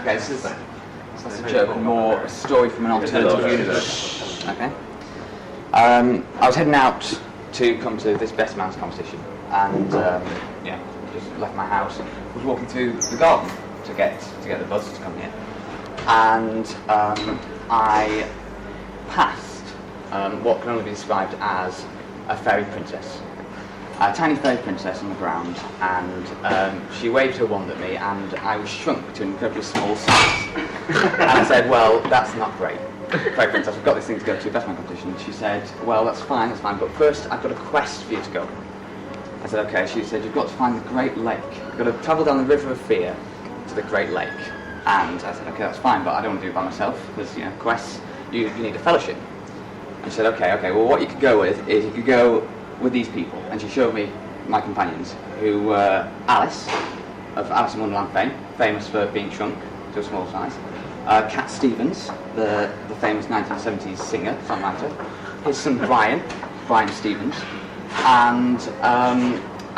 Okay, this is that's a joke, more a story from an alternative universe. Okay. I was heading out to come to this Best Man's competition, and just left my house. Was walking through the garden to get the buzz to come here, and I passed what can only be described as a fairy princess. A tiny fairy princess on the ground, and she waved her wand at me, and I was shrunk to an incredibly small size. And I said, well, that's not great. Fairy princess, I've got this thing to go to, Best Man competition. She said, well, that's fine, but first I've got a quest for you to go. I said, okay. She said, you've got to find the Great Lake. You've got to travel down the River of Fear to the Great Lake. And I said, okay, that's fine, but I don't want to do it by myself, because, quests, you need a fellowship. And she said, okay, well, what you could go with is you could go with these people, and she showed me my companions, who were Alice, of Alice in Wonderland fame, famous for being shrunk to a small size, Cat Stevens, the famous 1970s singer, songwriter, his son Brian Stevens, and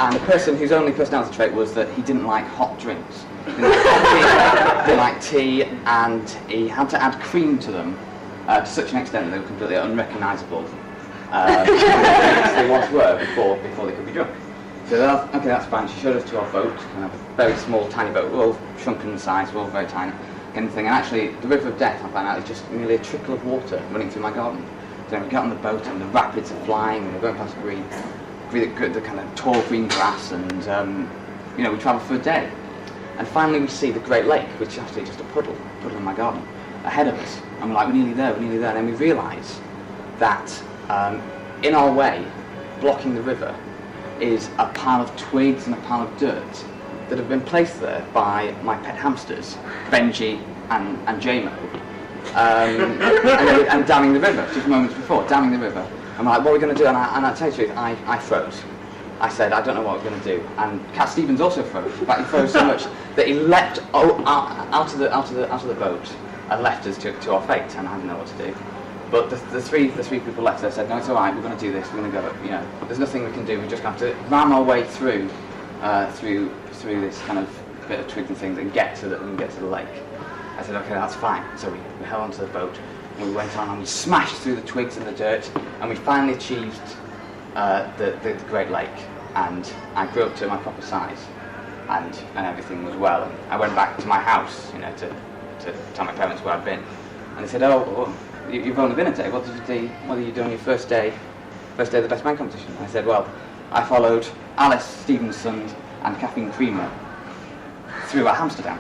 a person whose only personality trait was that he didn't like hot drinks. He didn't like coffee, didn't like tea, and he had to add cream to them to such an extent that they were completely unrecognisable. They once were before they could be drunk. So okay, that's fine. She showed us to our boat, kind of a very small, tiny boat. We're all shrunken in size, we're all very tiny, kind of thing. And actually, the River of Death, I found out, is just merely a trickle of water running through my garden. So we get on the boat, and the rapids are flying, and we're going past the kind of tall green grass, and we travel for a day. And finally, we see the Great Lake, which is actually just a puddle in my garden, ahead of us. And we're like, we're nearly there. And then we realise that in our way, blocking the river, is a pile of twigs and a pile of dirt that have been placed there by my pet hamsters, Benji and Jamo, and damming the river, just moments before, damming the river. I'm like, what are we going to do? And I tell you the truth, I froze. I said, I don't know what we're going to do. And Cat Stevens also froze. In fact, he froze so much that he leapt out of the boat and left us to our fate, and I didn't know what to do. But the three people left there said, no, it's all right, we're going to do this, we're going to go, there's nothing we can do, we just have to ram our way through this kind of bit of twigs and things and get to the lake. I said, okay, that's fine. So we held onto the boat, and we went on, and we smashed through the twigs and the dirt, and we finally achieved the Great Lake, and I grew up to my proper size, and everything was well. And I went back to my house, to tell my parents where I'd been, and they said, oh, you've only been a day. What are you doing your first day of the Best Man competition? I said, well, I followed Alice Stevenson and Kathleen Creamer through Amsterdam.